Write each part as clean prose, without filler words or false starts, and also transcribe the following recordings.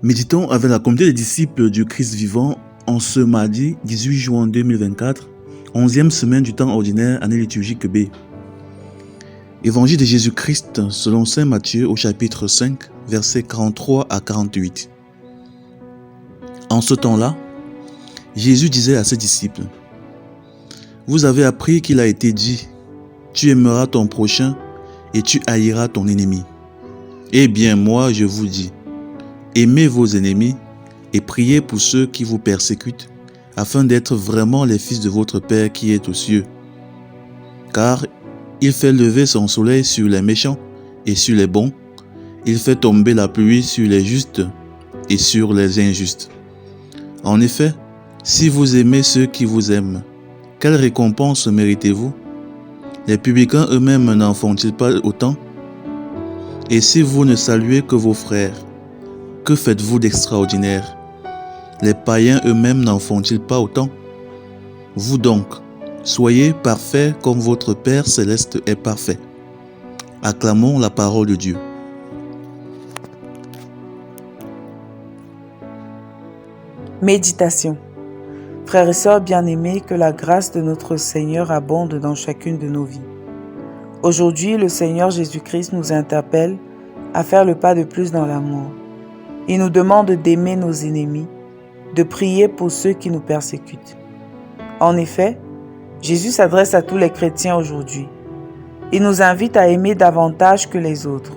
Méditons avec la communauté des disciples du Christ vivant en ce mardi 18 juin 2024, 11e semaine du temps ordinaire, année liturgique B. Évangile de Jésus-Christ selon saint Matthieu au chapitre 5, versets 43 à 48. En ce temps-là, Jésus disait à ses disciples: « Vous avez appris qu'il a été dit, tu aimeras ton prochain et tu haïras ton ennemi. Eh bien, moi, je vous dis, aimez vos ennemis et priez pour ceux qui vous persécutent, afin d'être vraiment les fils de votre Père qui est aux cieux. Car il fait lever son soleil sur les méchants et sur les bons, il fait tomber la pluie sur les justes et sur les injustes. En effet, si vous aimez ceux qui vous aiment, quelle récompense méritez-vous? Les publicains eux-mêmes n'en font-ils pas autant? Et si vous ne saluez que vos frères, que faites-vous d'extraordinaire? Les païens eux-mêmes n'en font-ils pas autant? Vous donc, soyez parfaits comme votre Père céleste est parfait. Acclamons la parole de Dieu. Méditation. Frères et sœurs bien-aimés, que la grâce de notre Seigneur abonde dans chacune de nos vies. Aujourd'hui, le Seigneur Jésus-Christ nous interpelle à faire le pas de plus dans l'amour. Il nous demande d'aimer nos ennemis, de prier pour ceux qui nous persécutent. En effet, Jésus s'adresse à tous les chrétiens aujourd'hui. Il nous invite à aimer davantage que les autres.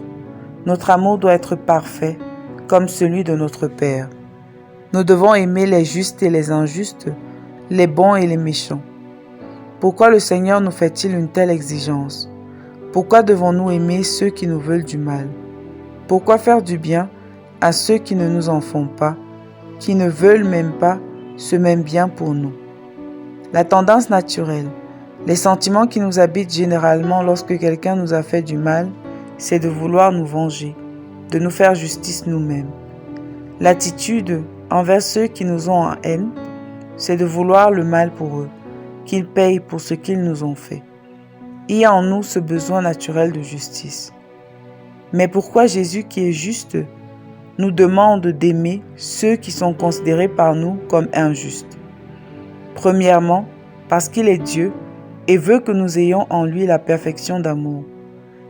Notre amour doit être parfait, comme celui de notre Père. Nous devons aimer les justes et les injustes, les bons et les méchants. Pourquoi le Seigneur nous fait-il une telle exigence? Pourquoi devons-nous aimer ceux qui nous veulent du mal? Pourquoi faire du bien à ceux qui ne nous en font pas, qui ne veulent même pas ce même bien pour nous? La tendance naturelle, les sentiments qui nous habitent généralement lorsque quelqu'un nous a fait du mal, c'est de vouloir nous venger, de nous faire justice nous-mêmes. L'attitude envers ceux qui nous ont en haine, c'est de vouloir le mal pour eux, qu'ils payent pour ce qu'ils nous ont fait. Il y a en nous ce besoin naturel de justice. Mais pourquoi Jésus, qui est juste, nous demande d'aimer ceux qui sont considérés par nous comme injustes? Premièrement, parce qu'il est Dieu et veut que nous ayons en lui la perfection d'amour.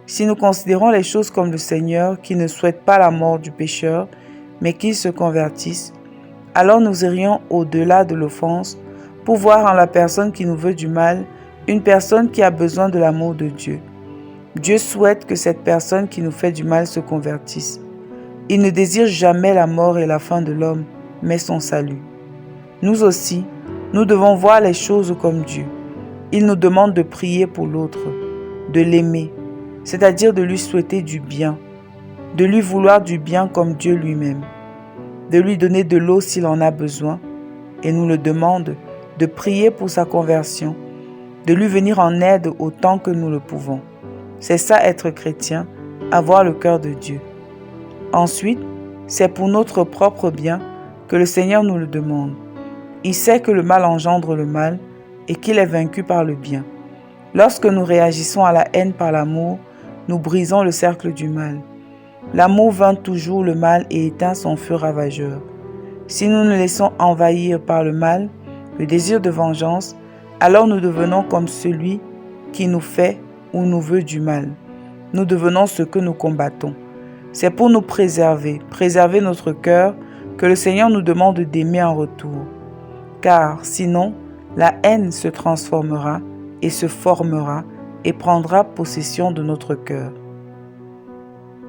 Si nous considérons les choses comme le Seigneur, qui ne souhaite pas la mort du pécheur, mais qu'il se convertisse, alors nous irions au-delà de l'offense pour voir en la personne qui nous veut du mal une personne qui a besoin de l'amour de Dieu. Dieu souhaite que cette personne qui nous fait du mal se convertisse. Il ne désire jamais la mort et la fin de l'homme, mais son salut. Nous aussi, nous devons voir les choses comme Dieu. Il nous demande de prier pour l'autre, de l'aimer, c'est-à-dire de lui souhaiter du bien, de lui vouloir du bien comme Dieu lui-même, de lui donner de l'eau s'il en a besoin, et nous le demande de prier pour sa conversion, de lui venir en aide autant que nous le pouvons. C'est ça être chrétien, avoir le cœur de Dieu. Ensuite, c'est pour notre propre bien que le Seigneur nous le demande. Il sait que le mal engendre le mal et qu'il est vaincu par le bien. Lorsque nous réagissons à la haine par l'amour, nous brisons le cercle du mal. L'amour vainc toujours le mal et éteint son feu ravageur. Si nous nous laissons envahir par le mal, le désir de vengeance, alors nous devenons comme celui qui nous fait ou nous veut du mal. Nous devenons ce que nous combattons. C'est pour nous préserver notre cœur, que le Seigneur nous demande d'aimer en retour. Car sinon, la haine se transformera et se formera et prendra possession de notre cœur.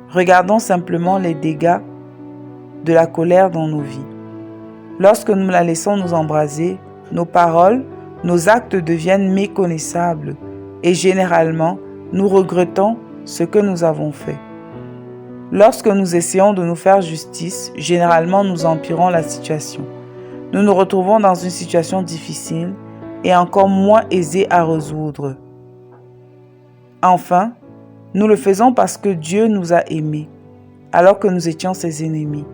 Regardons simplement les dégâts de la colère dans nos vies. Lorsque nous la laissons nous embraser, nos paroles, nos actes deviennent méconnaissables et généralement, nous regrettons ce que nous avons fait. Lorsque nous essayons de nous faire justice, généralement nous empirons la situation. Nous nous retrouvons dans une situation difficile et encore moins aisée à résoudre. Enfin, nous le faisons parce que Dieu nous a aimés, alors que nous étions ses ennemis.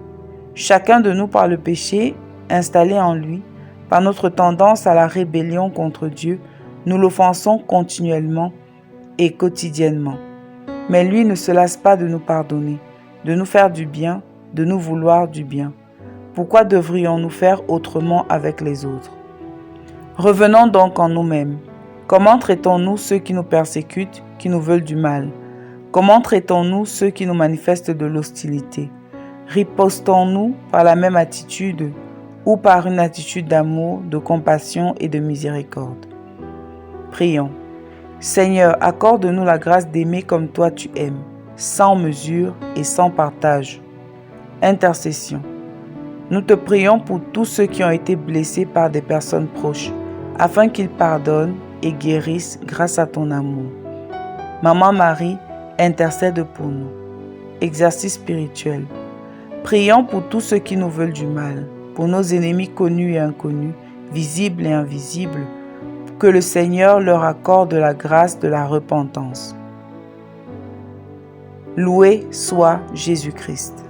Chacun de nous, par le péché installé en lui, par notre tendance à la rébellion contre Dieu, nous l'offensons continuellement et quotidiennement. Mais lui ne se lasse pas de nous pardonner, de nous faire du bien, de nous vouloir du bien. Pourquoi devrions-nous faire autrement avec les autres? Revenons donc en nous-mêmes. Comment traitons-nous ceux qui nous persécutent, qui nous veulent du mal? Comment traitons-nous ceux qui nous manifestent de l'hostilité? Ripostons-nous par la même attitude ou par une attitude d'amour, de compassion et de miséricorde? Prions. Seigneur, accorde-nous la grâce d'aimer comme toi tu aimes, sans mesure et sans partage. Intercession. Nous te prions pour tous ceux qui ont été blessés par des personnes proches, afin qu'ils pardonnent et guérissent grâce à ton amour. Maman Marie, intercède pour nous. Exercice spirituel. Prions pour tous ceux qui nous veulent du mal, pour nos ennemis connus et inconnus, visibles et invisibles, que le Seigneur leur accorde la grâce de la repentance. Loué soit Jésus-Christ.